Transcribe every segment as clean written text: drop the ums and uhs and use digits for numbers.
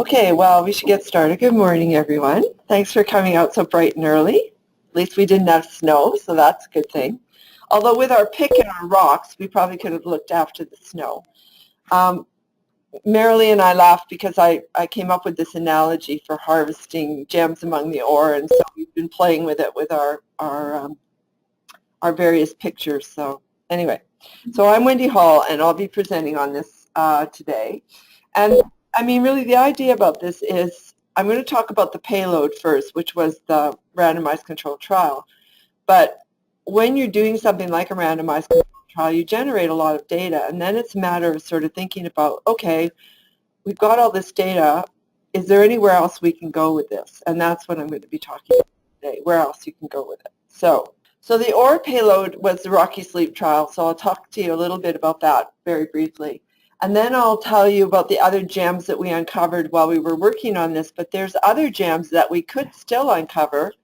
Okay, well, we should get started. Good morning, everyone. Thanks for coming out so bright and early. At least we didn't have snow, so that's a good thing. Although with our pick and our rocks, we probably could have looked after the snow. Marilee and I laughed because I came up with this analogy for harvesting gems among the ore, and so we've been playing with it with our various pictures. So anyway, so I'm Wendy Hall, and I'll be presenting on this today. And I mean, really, the idea about this is I'm going to talk about the payload first, which was the randomized controlled trial. But when you're doing something like a randomized controlled trial, you generate a lot of data, and then it's a matter of sort of thinking about, okay, we've got all this data. Is there anywhere else we can go with this? And that's what I'm going to be talking about today, where else you can go with it. So the OR payload was the Rocky Sleep trial, so I'll talk to you a little bit about that very briefly. And then I'll tell you about the other gems that we uncovered while we were working on this, but there's other gems that we could still uncover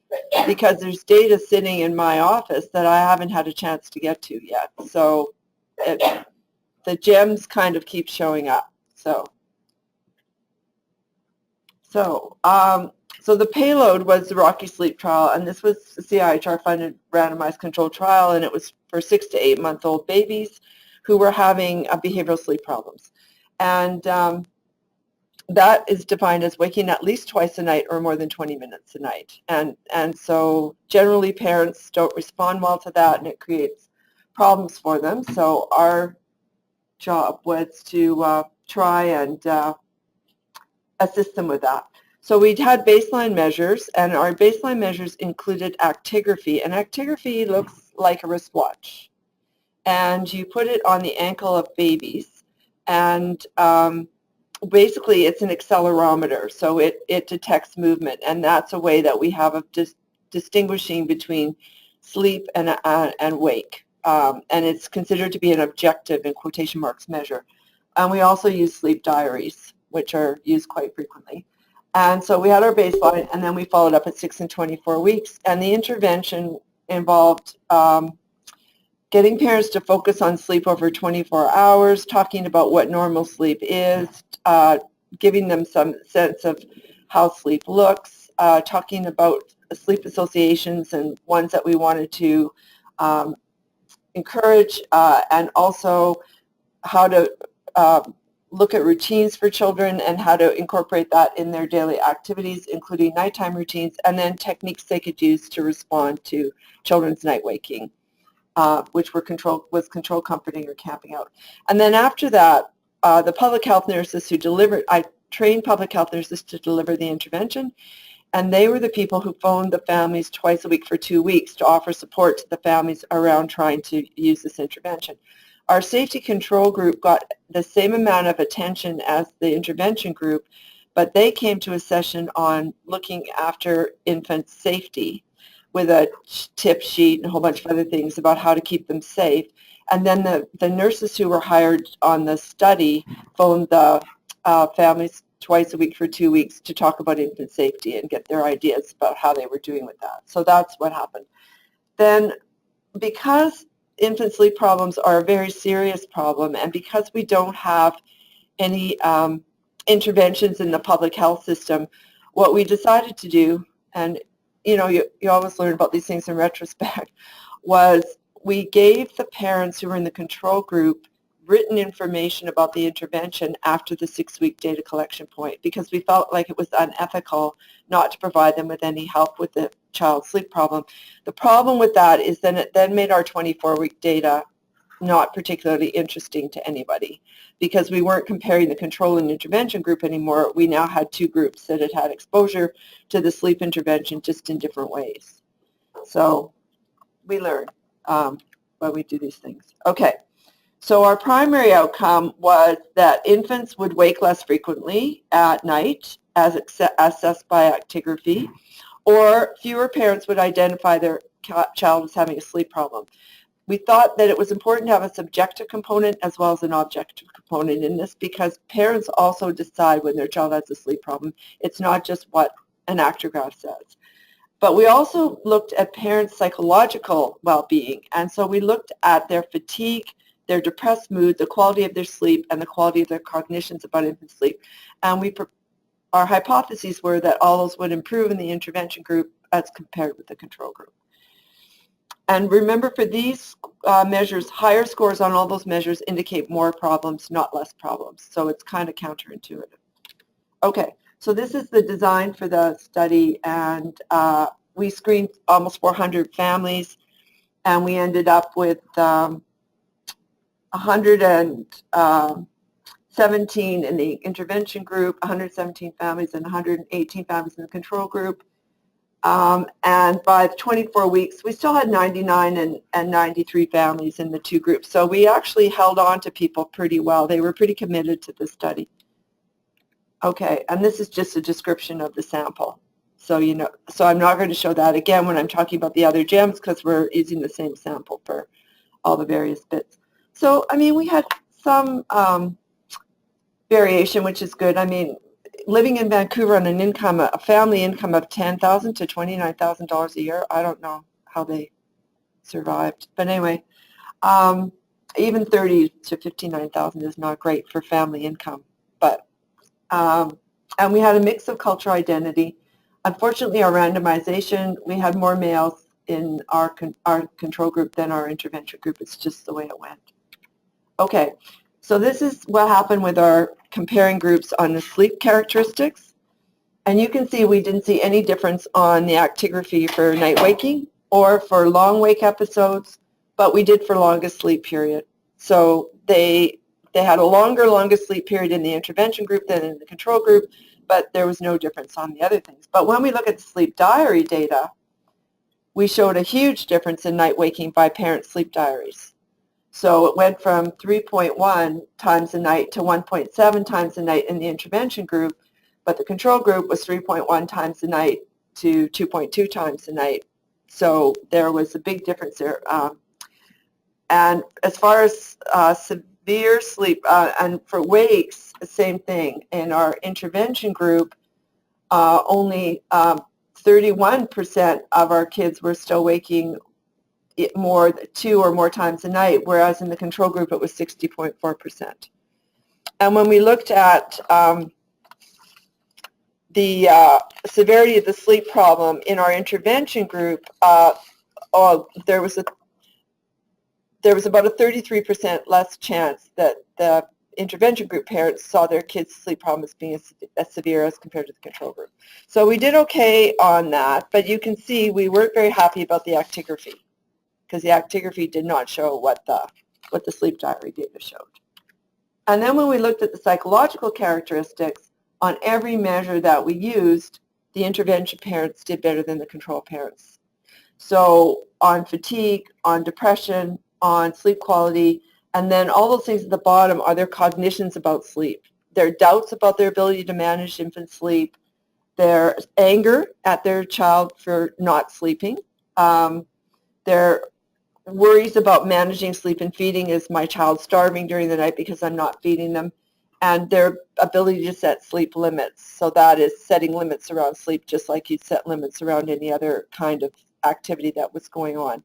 because there's data sitting in my office that I haven't had a chance to get to yet. So the gems kind of keep showing up. So the payload was the Rocky Sleep trial, and this was a CIHR-funded randomized controlled trial, and it was for 6 to 8 month old babies who were having behavioral sleep problems. And that is defined as waking at least twice a night or more than 20 minutes a night. And so generally parents don't respond well to that, and it creates problems for them. So our job was to try and assist them with that. So we had baseline measures, and our baseline measures included actigraphy. And actigraphy looks like a wristwatch. And you put it on the ankle of babies, and basically it's an accelerometer, so it detects movement, and that's a way that we have of distinguishing between sleep and wake, and it's considered to be an objective, in quotation marks, measure. And we also use sleep diaries, which are used quite frequently. And so we had our baseline, and then we followed up at 6 and 24 weeks, and the intervention involved getting parents to focus on sleep over 24 hours, talking about what normal sleep is, giving them some sense of how sleep looks, talking about sleep associations and ones that we wanted to encourage, and also how to look at routines for children and how to incorporate that in their daily activities, including nighttime routines, and then techniques they could use to respond to children's night waking. Which was control comforting or camping out. And then after that, the public health nurses who delivered, I trained public health nurses to deliver the intervention, and they were the people who phoned the families twice a week for 2 weeks to offer support to the families around trying to use this intervention. Our safety control group got the same amount of attention as the intervention group, but they came to a session on looking after infant safety with a tip sheet and a whole bunch of other things about how to keep them safe. And then the nurses who were hired on the study phoned the families twice a week for 2 weeks to talk about infant safety and get their ideas about how they were doing with that. So that's what happened. Then because infant sleep problems are a very serious problem, and because we don't have any interventions in the public health system, what we decided to do, and you know, you always learn about these things in retrospect, was we gave the parents who were in the control group written information about the intervention after the 6-week data collection point, because we felt like it was unethical not to provide them with any help with the child's sleep problem. The problem with that is then it then made our 24-week data not particularly interesting to anybody, because we weren't comparing the control and intervention group anymore. We now had 2 groups that had exposure to the sleep intervention, just in different ways. So we learn when we do these things. Okay, so our primary outcome was that infants would wake less frequently at night, as assessed by actigraphy, or fewer parents would identify their child as having a sleep problem. We thought that it was important to have a subjective component as well as an objective component in this, because parents also decide when their child has a sleep problem. It's not just what an actigraph says. But we also looked at parents' psychological well-being, and so we looked at their fatigue, their depressed mood, the quality of their sleep, and the quality of their cognitions about infant sleep. And we our hypotheses were that all those would improve in the intervention group as compared with the control group. And remember, for these measures, higher scores on all those measures indicate more problems, not less problems. So it's kind of counterintuitive. Okay, so this is the design for the study, and we screened almost 400 families, and we ended up with 117 in the intervention group, 117 families, and 118 families in the control group. And by 24 weeks, we still had 99 and 93 families in the two groups. So we actually held on to people pretty well. They were pretty committed to the study. Okay, and this is just a description of the sample. So, you know, so I'm not going to show that again when I'm talking about the other gems because we're using the same sample for all the various bits. So, I mean, we had some variation, which is good. I mean, living in Vancouver on an income, a family income of $10,000 to $29,000 a year, I don't know how they survived. But anyway, even $30,000 to $59,000 is not great for family income. But and we had a mix of cultural identity. Unfortunately, our randomization, we had more males in our control group than our intervention group. It's just the way it went. Okay, so this is what happened with our comparing groups on the sleep characteristics. And you can see we didn't see any difference on the actigraphy for night waking or for long wake episodes, but we did for longest sleep period. So they had a longest sleep period in the intervention group than in the control group, but there was no difference on the other things. But when we look at the sleep diary data, we showed a huge difference in night waking by parent sleep diaries. So it went from 3.1 times a night to 1.7 times a night in the intervention group, but the control group was 3.1 times a night to 2.2 times a night. So there was a big difference there. And as far as severe sleep, and for wakes, the same thing. In our intervention group, only 31% of our kids were still waking more 2 or more times a night, whereas in the control group it was 60.4%. And when we looked at the severity of the sleep problem in our intervention group, there was about a 33% less chance that the intervention group parents saw their kids' sleep problem as being as severe as compared to the control group. So we did okay on that, but you can see we weren't very happy about the actigraphy, because the actigraphy did not show what the sleep diary data showed. And then when we looked at the psychological characteristics, on every measure that we used, the intervention parents did better than the control parents. So on fatigue, on depression, on sleep quality, and then all those things at the bottom are their cognitions about sleep, their doubts about their ability to manage infant sleep, their anger at their child for not sleeping, their worries about managing sleep and feeding. Is my child starving during the night because I'm not feeding them? And their ability to set sleep limits. So that is setting limits around sleep just like you'd set limits around any other kind of activity that was going on.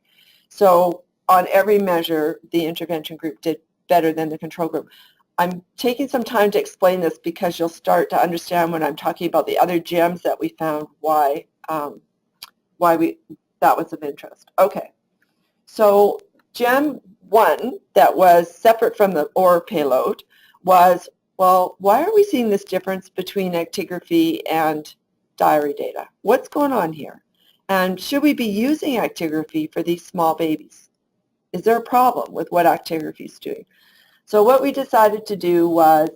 So on every measure, the intervention group did better than the control group. I'm taking some time to explain this because you'll start to understand when I'm talking about the other gems that we found why that was of interest. Okay. So gem 1 that was separate from the OR payload was, well, why are we seeing this difference between actigraphy and diary data? What's going on here? And should we be using actigraphy for these small babies? Is there a problem with what actigraphy is doing? So what we decided to do was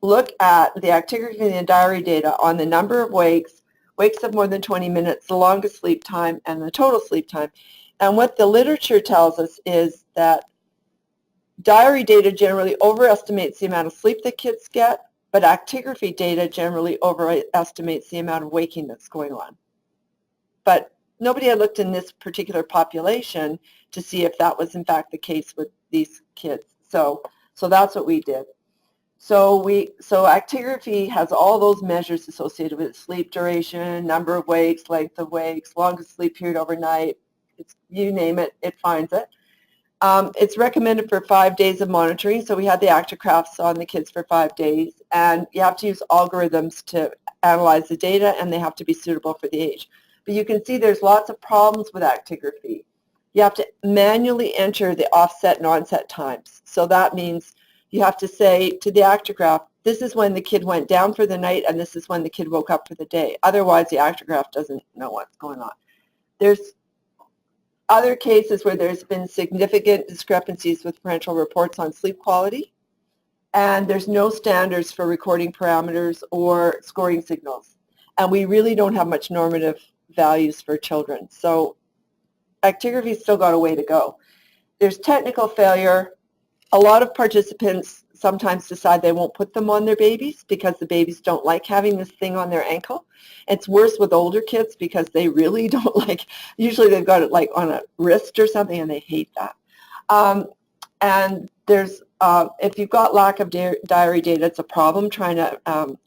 look at the actigraphy and the diary data on the number of wakes of more than 20 minutes, the longest sleep time, and the total sleep time. And what the literature tells us is that diary data generally overestimates the amount of sleep that kids get, but actigraphy data generally overestimates the amount of waking that's going on. But nobody had looked in this particular population to see if that was in fact the case with these kids. So that's what we did. So actigraphy has all those measures associated with it: sleep duration, number of wakes, length of wakes, longest sleep period overnight. You name it, it finds it. It's recommended for 5 days of monitoring, so we had the actigraphs on the kids for 5 days, and you have to use algorithms to analyze the data, and they have to be suitable for the age. But you can see there's lots of problems with actigraphy. You have to manually enter the offset and onset times. So that means you have to say to the actigraph, this is when the kid went down for the night, and this is when the kid woke up for the day. Otherwise, the actigraph doesn't know what's going on. There's other cases where there's been significant discrepancies with parental reports on sleep quality, and there's no standards for recording parameters or scoring signals. And we really don't have much normative values for children. So actigraphy's still got a way to go. There's technical failure. A lot of participants sometimes decide they won't put them on their babies because the babies don't like having this thing on their ankle. It's worse with older kids because they really don't like, usually they've got it like on a wrist or something and they hate that. And there's, if you've got lack of diary data, it's a problem trying to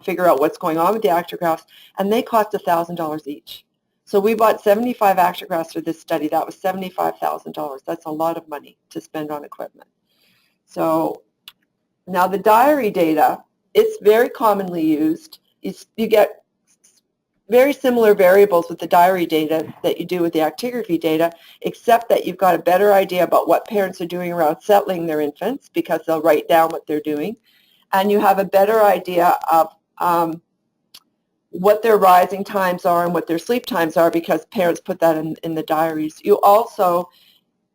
figure out what's going on with the actigraphs, and they cost $1,000 each. So we bought 75 actigraphs for this study. That was $75,000. That's a lot of money to spend on equipment. So now the diary data, it's very commonly used. You get very similar variables with the diary data that you do with the actigraphy data, except that you've got a better idea about what parents are doing around settling their infants because they'll write down what they're doing. And you have a better idea of what their rising times are and what their sleep times are because parents put that in the diaries. You also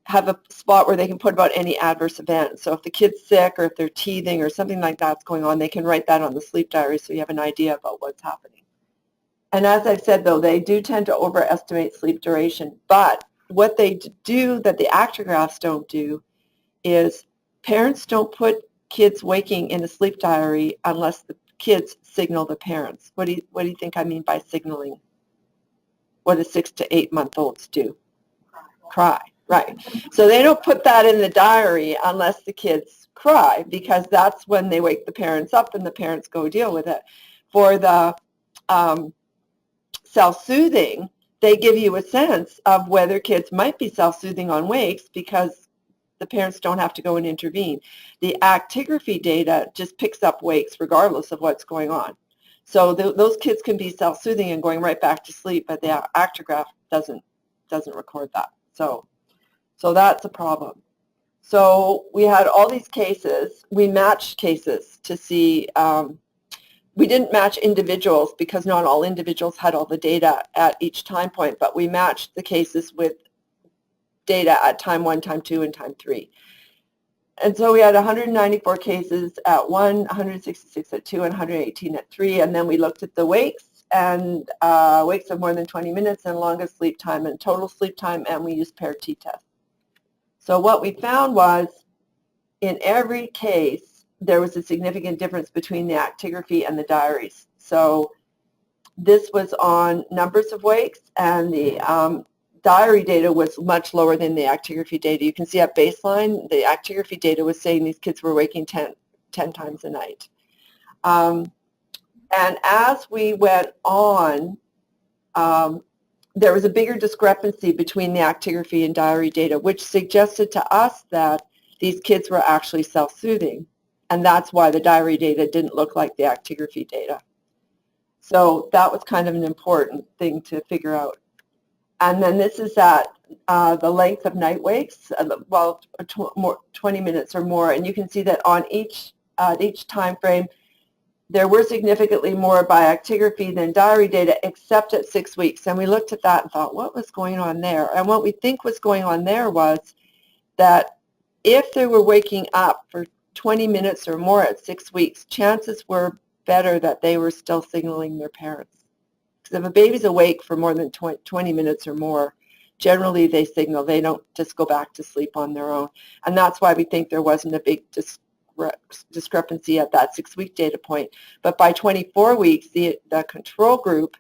have a spot where they can put about any adverse event. So if the kid's sick or if they're teething or something like that's going on, they can write that on the sleep diary so you have an idea about what's happening. And as I've said, though, they do tend to overestimate sleep duration. But what they do that the actigraphs don't do is parents don't put kids waking in a sleep diary unless the kids signal the parents. What do you think I mean by signaling? What do 6 to 8 month olds do? Cry, right. So they don't put that in the diary unless the kids cry because that's when they wake the parents up and the parents go deal with it. For the self-soothing, they give you a sense of whether kids might be self-soothing on wakes because the parents don't have to go and intervene. The actigraphy data just picks up wakes regardless of what's going on. So those kids can be self-soothing and going right back to sleep, but the actigraph doesn't record that. So that's a problem. So we had all these cases. We matched cases to see. We didn't match individuals because not all individuals had all the data at each time point, but we matched the cases with data at time 1, time 2, and time 3. And so we had 194 cases at 1, 166 at 2, and 118 at 3. And then we looked at the wakes and wakes of more than 20 minutes and longest sleep time and total sleep time, and we used paired t-tests. So what we found was in every case, there was a significant difference between the actigraphy and the diaries. So this was on numbers of wakes, and the diary data was much lower than the actigraphy data. You can see at baseline, the actigraphy data was saying these kids were waking 10 times a night. And as we went on, there was a bigger discrepancy between the actigraphy and diary data, which suggested to us that these kids were actually self-soothing. And that's why the diary data didn't look like the actigraphy data. So that was kind of an important thing to figure out. And then this is at the length of night wakes, well, 20 minutes or more. And you can see that on each time frame, there were significantly more by actigraphy than diary data, except at 6 weeks. And we looked at that and thought, what was going on there? And what we think was going on there was that if they were waking up for 20 minutes or more at 6 weeks, chances were better that they were still signaling their parents. Because if a baby's awake for more than 20 minutes or more, generally they signal. They don't just go back to sleep on their own. And that's why we think there wasn't a big discrepancy at that 6-week data point. But by 24 weeks, the control group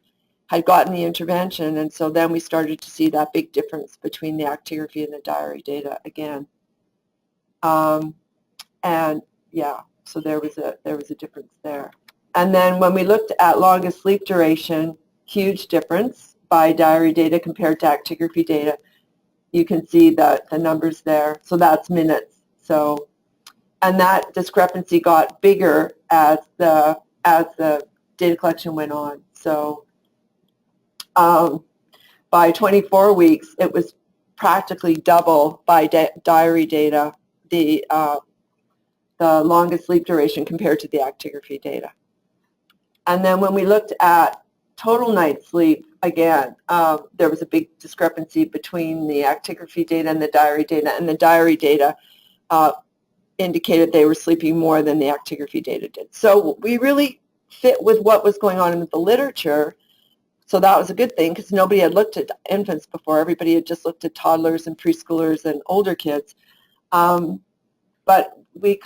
had gotten the intervention, and so then we started to see that big difference between the actigraphy and the diary data again. And yeah, so there was a difference there. And then when we looked at longest sleep duration, huge difference by diary data compared to actigraphy data. you can see the numbers there. So that's minutes. So, and that discrepancy got bigger as the data collection went on. So by 24 weeks, it was practically double by diary data, the longest sleep duration compared to the actigraphy data. And then when we looked at total night sleep, again, there was a big discrepancy between the actigraphy data and the diary data, and the diary data indicated they were sleeping more than the actigraphy data did. So we really fit with what was going on in the literature, so that was a good thing because nobody had looked at infants before. Everybody had just looked at toddlers and preschoolers and older kids. But we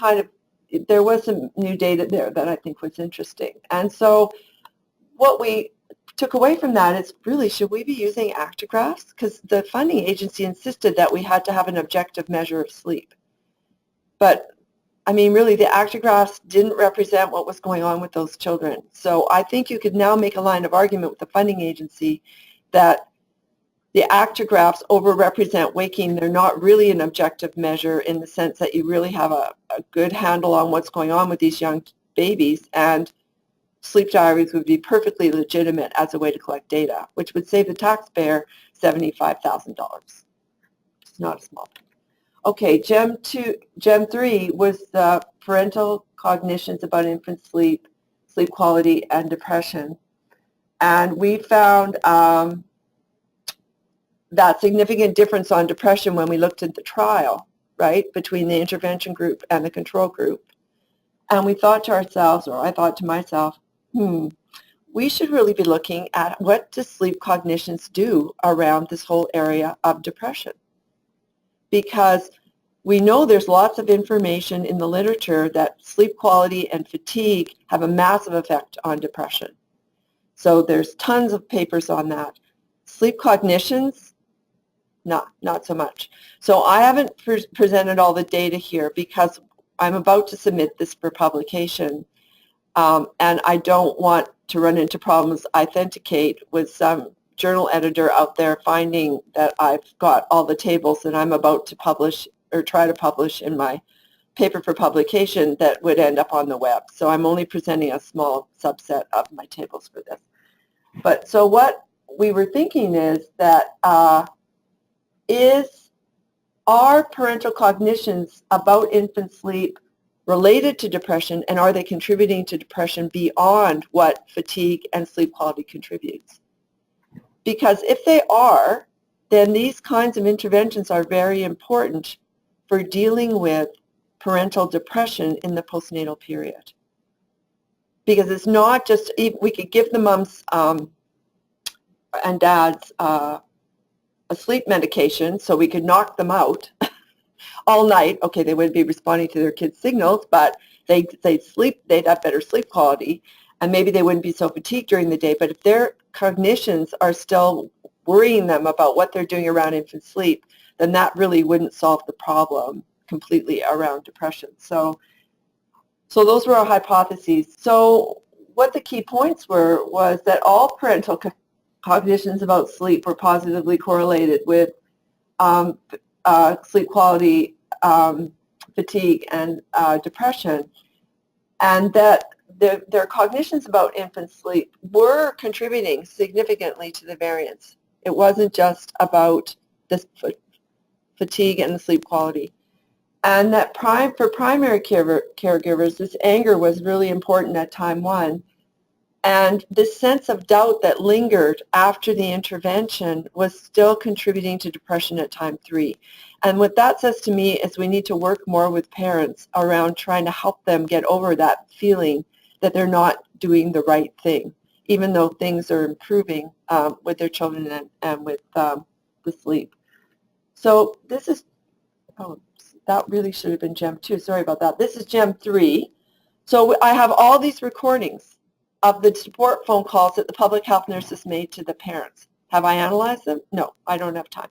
there was some new data there that I think was interesting. And so what we took away from that is really, should we be using actigraphs? Because the funding agency insisted that we had to have an objective measure of sleep. But I mean, really, the actigraphs didn't represent what was going on with those children. So I think you could now make a line of argument with the funding agency that the actigraphs overrepresent waking. They're not really an objective measure in the sense that you really have a good handle on what's going on with these young babies, and sleep diaries would be perfectly legitimate as a way to collect data, which would save the taxpayer $75,000. It's not a small thing. Okay, GEM 3 was the parental cognitions about infant sleep, sleep quality, and depression. And we found that significant difference on depression when we looked at the trial, right, between the intervention group and the control group. And we thought to ourselves, or I thought to myself, we should really be looking at what do sleep cognitions do around this whole area of depression. Because we know there's lots of information in the literature that sleep quality and fatigue have a massive effect on depression. So there's tons of papers on that. Sleep cognitions, not so much. So I haven't presented all the data here because I'm about to submit this for publication, and I don't want to run into problems authenticate with some journal editor out there finding that I've got all the tables that I'm about to publish or try to publish in my paper for publication that would end up on the web. So I'm only presenting a small subset of my tables for this. But so what we were thinking is that are parental cognitions about infant sleep related to depression, and are they contributing to depression beyond what fatigue and sleep quality contributes? Because if they are, then these kinds of interventions are very important for dealing with parental depression in the postnatal period. Because it's not just, we could give the moms and dads a sleep medication so we could knock them out all night. Okay, they wouldn't be responding to their kids' signals, but they'd sleep, they'd have better sleep quality, and maybe they wouldn't be so fatigued during the day. But if their cognitions are still worrying them about what they're doing around infant sleep, then that really wouldn't solve the problem completely around depression. So those were our hypotheses. So what the key points were was that all parental cognitions about sleep were positively correlated with sleep quality, fatigue, and depression, and that their cognitions about infant sleep were contributing significantly to the variance. It wasn't just about this fatigue and the sleep quality. And that for primary caregivers, this anger was really important at time 1. And this sense of doubt that lingered after the intervention was still contributing to depression at time 3. And what that says to me is we need to work more with parents around trying to help them get over that feeling that they're not doing the right thing, even though things are improving with their children and with the sleep. So this is, that really should have been GEM 2. Sorry about that. This is GEM 3. So I have all these recordings of the support phone calls that the public health nurses made to the parents. Have I analyzed them? No, I don't have time.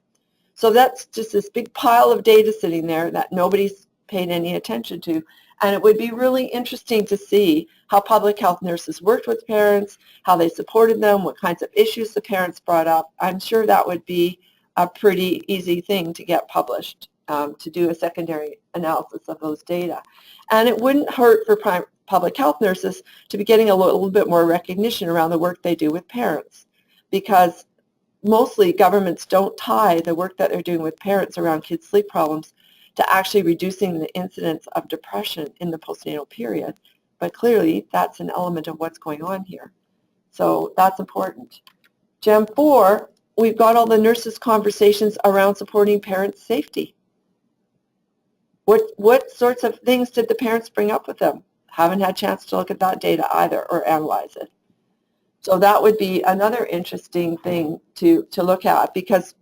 So that's just this big pile of data sitting there that nobody's paid any attention to. And it would be really interesting to see how public health nurses worked with parents, how they supported them, what kinds of issues the parents brought up. I'm sure that would be a pretty easy thing to get published, to do a secondary analysis of those data. And it wouldn't hurt for public health nurses to be getting a little bit more recognition around the work they do with parents, because mostly governments don't tie the work that they're doing with parents around kids' sleep problems to actually reducing the incidence of depression in the postnatal period. But clearly, that's an element of what's going on here. So that's important. Gem 4, we've got all the nurses' conversations around supporting parents' safety. What sorts of things did the parents bring up with them? Haven't had a chance to look at that data either or analyze it. So that would be another interesting thing to look at, because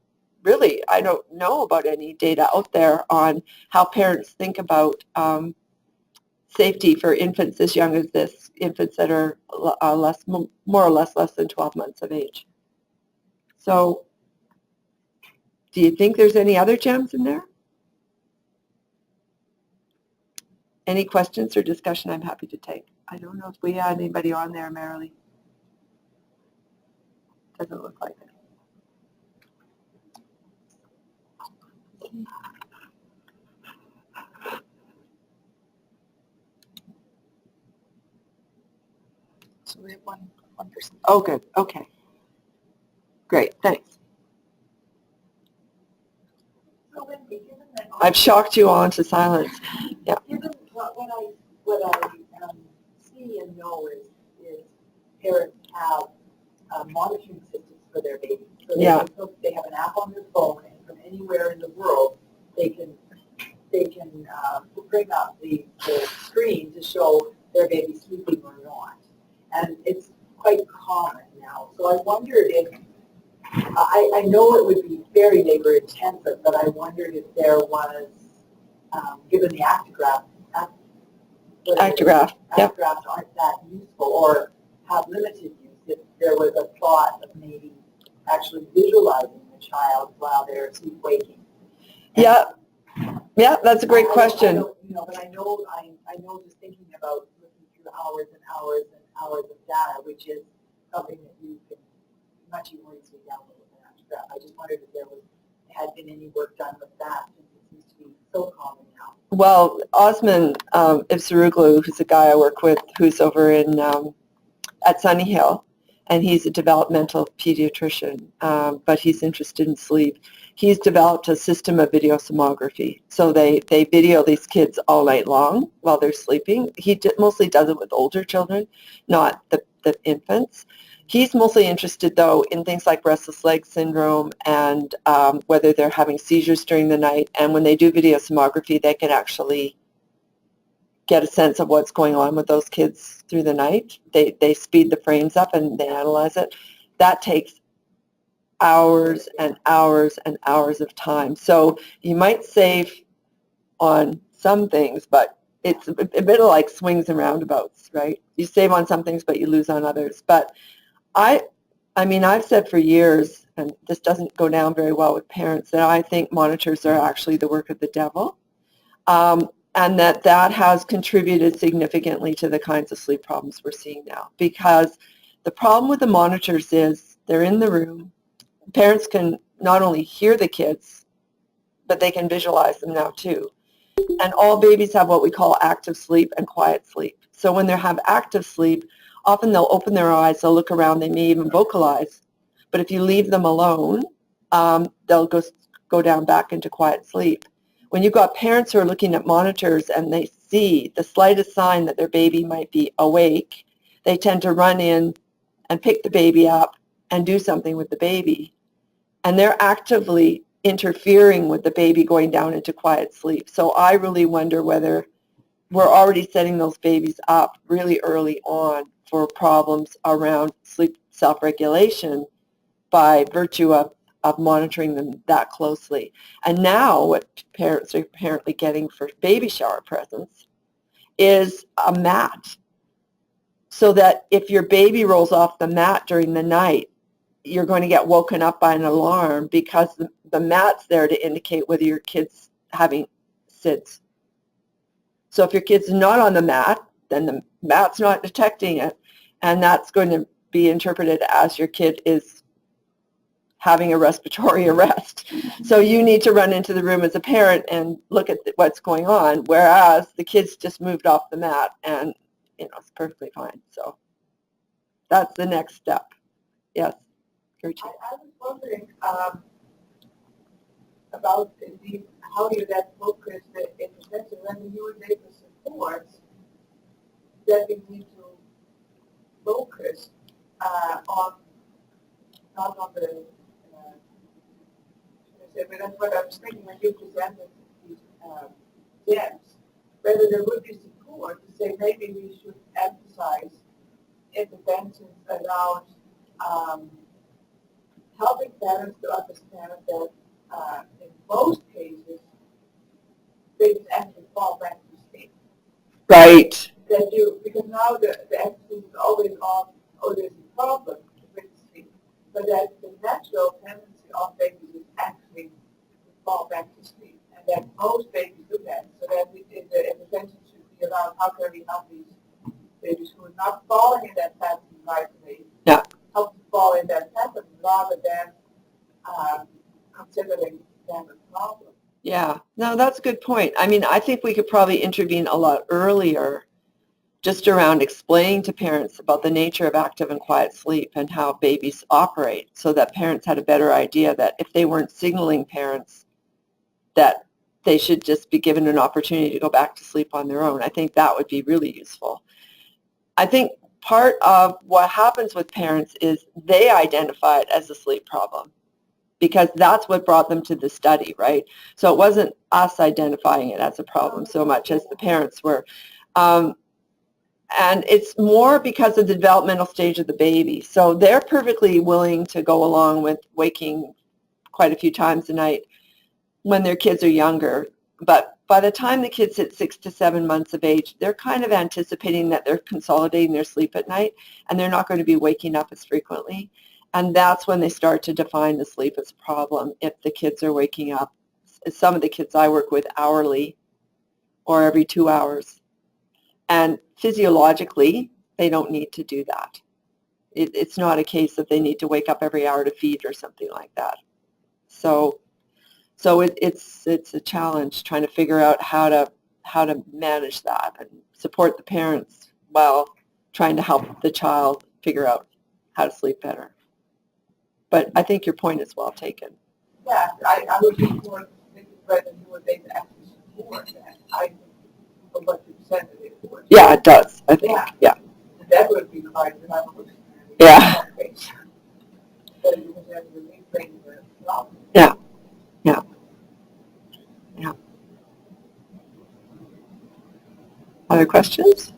really I don't know about any data out there on how parents think about safety for infants as young as this, infants that are more or less than 12 months of age. So do you think there's any other gems in there? Any questions or discussion I'm happy to take. I don't know if we had anybody on there, Marilee. Doesn't look like it. So we have one person. Oh, good. Okay. Great. Thanks. So Wendy, given that I've shocked you all into silence. Yeah. Given what I see and know is parents have monitoring systems for their babies. So they, Yeah. They have an app on their phone, and from anywhere in the world, they can bring up the screen to show their baby sleeping or not. And it's quite common now. So I wondered if, I know it would be very labor intensive, but I wondered if there was, given the actigraph Yep. aren't that useful or have limited use, if there was a thought of maybe actually visualizing the child while they're sleep waking. Yeah. Yeah, that's a great question. But I know just thinking about looking through hours and hours and hours of data, which is something that you can much more easily download with an actigraph. I just wondered if there had been any work done with that, since it seems to be so common now. Well, Osman Ibsaruglu, who's a guy I work with, who's over in at Sunny Hill, and he's a developmental pediatrician, but he's interested in sleep. He's developed a system of video sonography. So they video these kids all night long while they're sleeping. He mostly does it with older children, not the infants. He's mostly interested, though, in things like restless leg syndrome and whether they're having seizures during the night. And when they do video sonography, they can actually get a sense of what's going on with those kids through the night. They speed the frames up and they analyze it. That takes hours and hours and hours of time. So you might save on some things, but it's a bit like swings and roundabouts, right? You save on some things, but you lose on others. But I mean, I've said for years, and this doesn't go down very well with parents, that I think monitors are actually the work of the devil, and that has contributed significantly to the kinds of sleep problems we're seeing now. Because the problem with the monitors is they're in the room. Parents can not only hear the kids, but they can visualize them now too. And all babies have what we call active sleep and quiet sleep. So when they have active sleep, often they'll open their eyes, they'll look around, they may even vocalize. But if you leave them alone, they'll go down back into quiet sleep. When you've got parents who are looking at monitors and they see the slightest sign that their baby might be awake, they tend to run in and pick the baby up and do something with the baby. And they're actively interfering with the baby going down into quiet sleep. So I really wonder whether we're already setting those babies up really early on for problems around sleep self-regulation by virtue of monitoring them that closely. And now what parents are apparently getting for baby shower presents is a mat, so that if your baby rolls off the mat during the night, you're going to get woken up by an alarm, because the mat's there to indicate whether your kid's having SIDS. So if your kid's not on the mat, then the mat's not detecting it, and that's going to be interpreted as your kid is having a respiratory arrest. So you need to run into the room as a parent and look at what's going on, whereas the kids just moved off the mat and, it's perfectly fine. So that's the next step. Yes, Gertrude. I was wondering about how you then focus the intervention when you and neighbor supports that we need to focus on not on the but that's what I was thinking when you presented these gems, whether there would be support to say maybe we should emphasize interventions around helping parents to understand that in most cases, babies actually fall back to sleep. Right. Because now the emphasis is always on, there's a problem with sleep, but that the natural tendency of babies is actually to fall back to sleep, and that most babies do that. So that the intervention should be around how can we help these babies who are not falling in that pattern right away, help to fall in that pattern rather than considering them a problem. Yeah, no, that's a good point. I mean, I think we could probably intervene a lot earlier just around explaining to parents about the nature of active and quiet sleep and how babies operate, so that parents had a better idea that if they weren't signaling parents that they should just be given an opportunity to go back to sleep on their own. I think that would be really useful. I think part of what happens with parents is they identify it as a sleep problem, because that's what brought them to the study, right? So it wasn't us identifying it as a problem so much as the parents were. And it's more because of the developmental stage of the baby. So they're perfectly willing to go along with waking quite a few times a night when their kids are younger. But by the time the kids hit 6 to 7 months of age, they're kind of anticipating that they're consolidating their sleep at night, and they're not going to be waking up as frequently. And that's when they start to define the sleep as a problem, if the kids are waking up. Some of the kids I work with hourly or every 2 hours. And physiologically, they don't need to do that. It's not a case that they need to wake up every hour to feed or something like that. So it's a challenge trying to figure out how to manage that and support the parents while trying to help the child figure out how to sleep better. But I think your point is well taken. Yeah, I would be more thinking whether you would make actually support that. From what you presented it for. Yeah, it does, I think. Yeah. And that would be quite revolutionary. Yeah. But you would have to reframe the problem. Yeah. Yeah. Yeah. Other questions?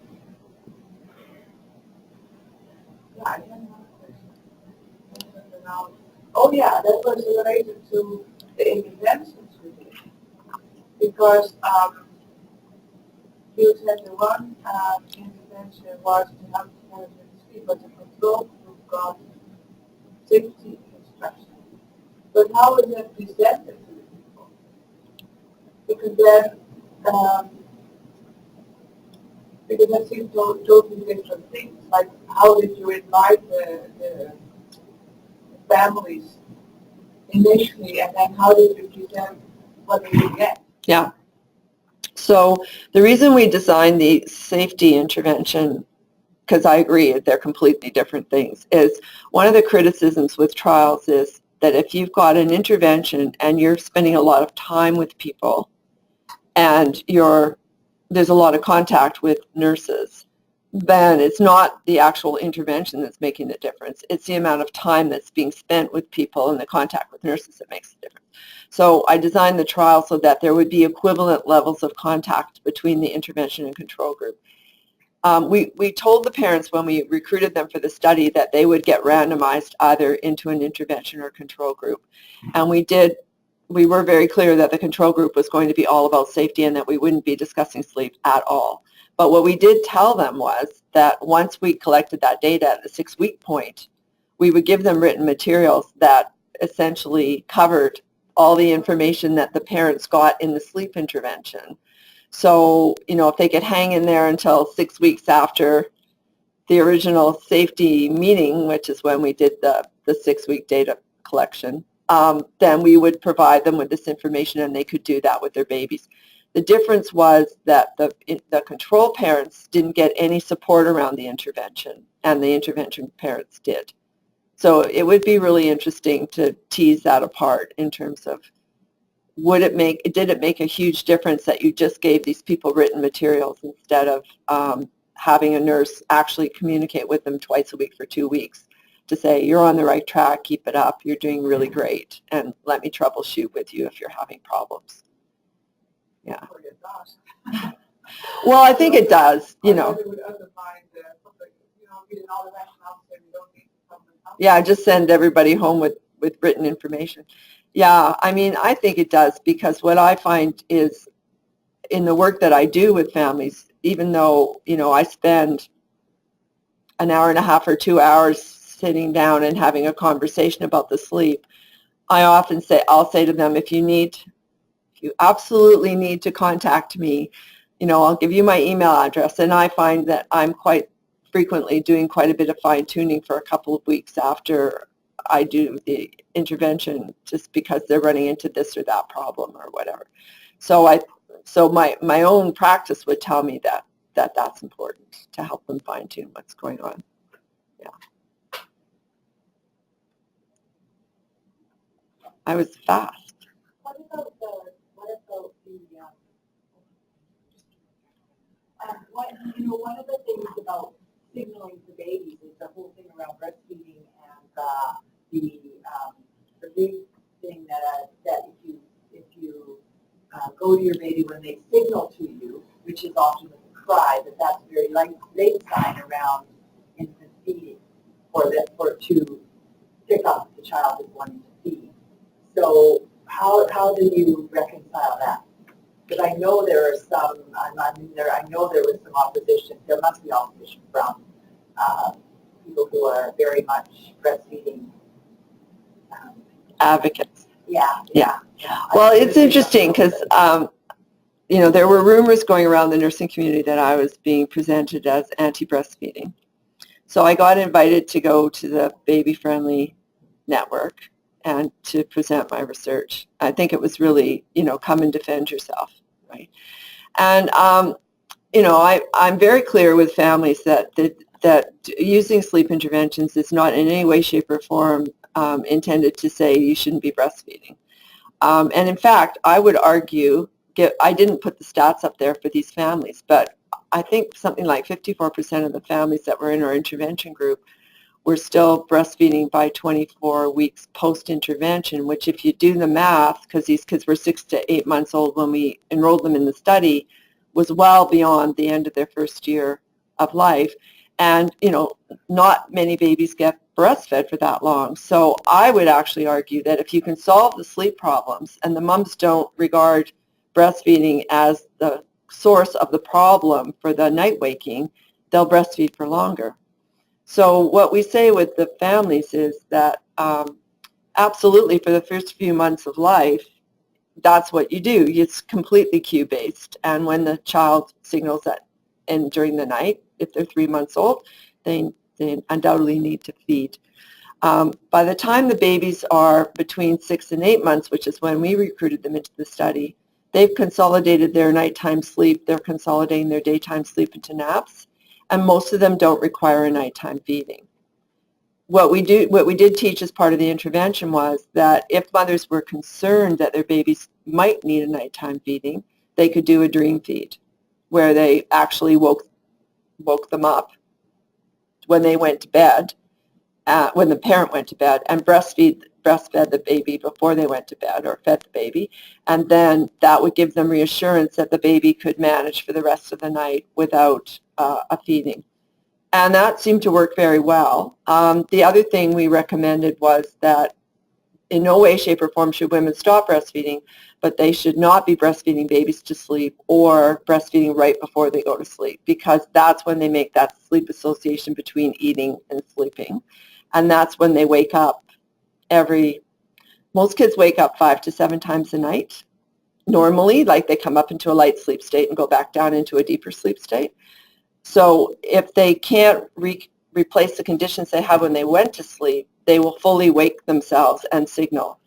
Yeah, I have another question. Oh yeah, that was related to the interventions we did. Because you said the one intervention was to help the parents with sleep, but the control group got safety instruction. But how is that presented to the people? Because then, because that seems totally different things. Like, how did you invite the families initially, and then how did you present what they would get? Yeah. So the reason we designed the safety intervention, because I agree they're completely different things, is one of the criticisms with trials is that if you've got an intervention and you're spending a lot of time with people and there's a lot of contact with nurses, then it's not the actual intervention that's making the difference. It's the amount of time that's being spent with people and the contact with nurses that makes the difference. So I designed the trial so that there would be equivalent levels of contact between the intervention and control group. We told the parents when we recruited them for the study that they would get randomized either into an intervention or control group. And we were very clear that the control group was going to be all about safety and that we wouldn't be discussing sleep at all. But what we did tell them was that once we collected that data at the 6-week point, we would give them written materials that essentially covered all the information that the parents got in the sleep intervention. So, if they could hang in there until 6 weeks after the original safety meeting, which is when we did the 6-week data collection, then we would provide them with this information and they could do that with their babies. The difference was that the control parents didn't get any support around the intervention, and the intervention parents did. So it would be really interesting to tease that apart in terms of did it make a huge difference that you just gave these people written materials instead of having a nurse actually communicate with them twice a week for 2 weeks to say, you're on the right track, keep it up, you're doing really great, and let me troubleshoot with you if you're having problems. Yeah. Well, I think it does, you know. Yeah, just send everybody home with written information. Yeah, I mean, I think it does, because what I find is in the work that I do with families, even though, you know, I spend an hour and a half or 2 hours sitting down and having a conversation about the sleep, I often say, I'll say to them, if you absolutely need to contact me, you know, I'll give you my email address. And I find that I'm quite frequently doing quite a bit of fine-tuning for a couple of weeks after I do the intervention, just because they're running into this or that problem or whatever. So my own practice would tell me that's important to help them fine-tune what's going on. Yeah. I was fast. One of the things about signaling to babies is the whole thing around breastfeeding, and the big thing that if you go to your baby when they signal to you, which is often with a cry, that's a very late sign around infant feeding, to pick up the child is wanting to feed. So how do you reconcile that? Because I know there are some. I know there was some opposition. There must be opposition from people who are very much breastfeeding advocates. Yeah. Well, it's interesting because you know, there were rumors going around the nursing community that I was being presented as anti-breastfeeding. So I got invited to go to the Baby Friendly Network and to present my research. I think it was really, you know, come and defend yourself, right? And you know, I'm very clear with families that using sleep interventions is not in any way, shape, or form intended to say you shouldn't be breastfeeding. And in fact, I would argue, I didn't put the stats up there for these families, but I think something like 54% of the families that were in our intervention group were still breastfeeding by 24 weeks post-intervention, which if you do the math, because these kids were 6 to 8 months old when we enrolled them in the study, was well beyond the end of their first year of life. And, you know, not many babies get breastfed for that long. So I would actually argue that if you can solve the sleep problems and the moms don't regard breastfeeding as the source of the problem for the night waking, they'll breastfeed for longer. So what we say with the families is that absolutely for the first few months of life, that's what you do. It's completely cue-based. And when the child signals that and during the night, if they're 3 months old, they undoubtedly need to feed. By the time the babies are between 6 and 8 months, which is when we recruited them into the study, they've consolidated their nighttime sleep, they're consolidating their daytime sleep into naps, and most of them don't require a nighttime feeding. What we did teach as part of the intervention was that if mothers were concerned that their babies might need a nighttime feeding, they could do a dream feed, where they actually woke them up when they went to bed, when the parent went to bed, and breastfed the baby before they went to bed, or fed the baby, and then that would give them reassurance that the baby could manage for the rest of the night without a feeding. And that seemed to work very well. The other thing we recommended was that in no way, shape, or form should women stop breastfeeding, but they should not be breastfeeding babies to sleep or breastfeeding right before they go to sleep, because that's when they make that sleep association between eating and sleeping. And that's when they wake up most kids wake up 5 to 7 times a night. Normally, like they come up into a light sleep state and go back down into a deeper sleep state. So if they can't replace the conditions they had when they went to sleep, they will fully wake themselves and signal.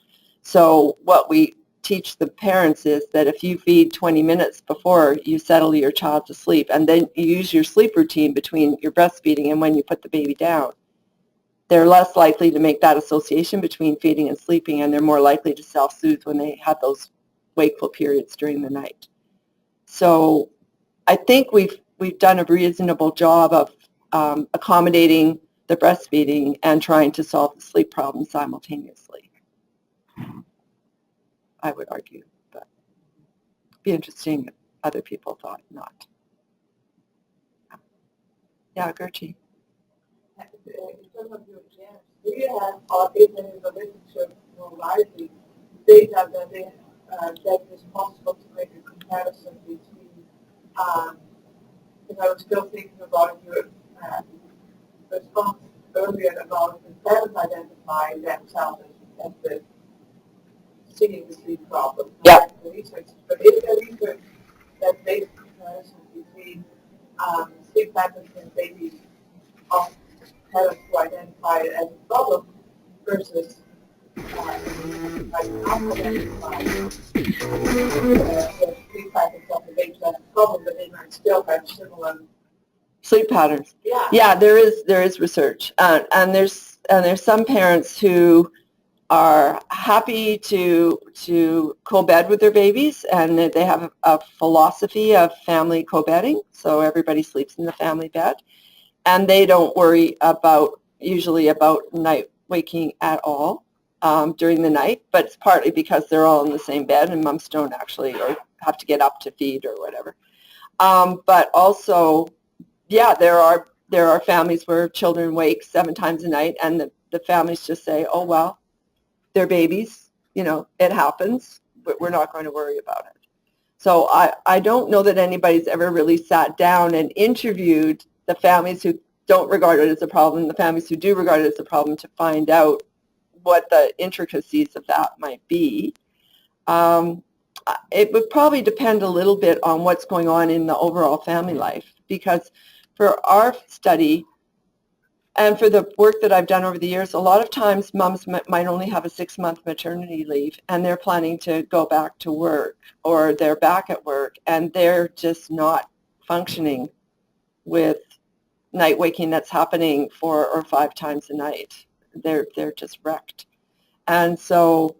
So what we teach the parents is that if you feed 20 minutes before you settle your child to sleep, and then you use your sleep routine between your breastfeeding and when you put the baby down, they're less likely to make that association between feeding and sleeping, and they're more likely to self-soothe when they have those wakeful periods during the night. So I think we've done a reasonable job of accommodating the breastfeeding and trying to solve the sleep problem simultaneously, I would argue. But it'd be interesting if other people thought not. Yeah, Gertie. We have autism in the literature more widely. Data that it's possible to make a comparison between, because I was still thinking about your response earlier about the parents identifying themselves as the seeing the sleep problem. Yeah. The research, but is there research that makes comparisons between sleep patterns in babies of parents who identify it as a problem versus like not identify the sleep patterns of the babies as a problem, but they might still have similar Sleep patterns. Yeah. Yeah, there is research, and there's some parents who are happy to co-bed with their babies, and they have a philosophy of family co-bedding, so everybody sleeps in the family bed, and they don't worry usually about night waking at all during the night, but it's partly because they're all in the same bed and moms don't actually or have to get up to feed or whatever. But also, yeah, there are families where children wake 7 times a night, and the families just say, oh, well, they're babies, it happens, but we're not going to worry about it. So I don't know that anybody's ever really sat down and interviewed the families who don't regard it as a problem, the families who do regard it as a problem, to find out what the intricacies of that might be. It would probably depend a little bit on what's going on in the overall family life, because for our study and for the work that I've done over the years, a lot of times moms might only have a 6-month maternity leave, and they're planning to go back to work, or they're back at work, and they're just not functioning with night waking that's happening 4 or 5 times a night. They're just wrecked. And so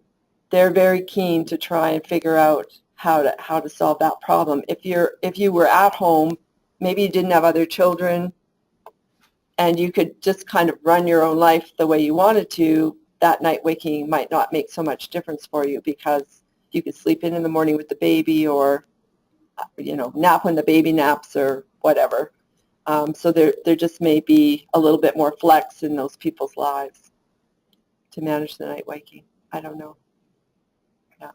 they're very keen to try and figure out how to solve that problem. If you were at home, maybe you didn't have other children, and you could just kind of run your own life the way you wanted to, that night waking might not make so much difference for you, because you could sleep in the morning with the baby, or nap when the baby naps, or whatever. So there just may be a little bit more flex in those people's lives to manage the night waking. I don't know. Yeah.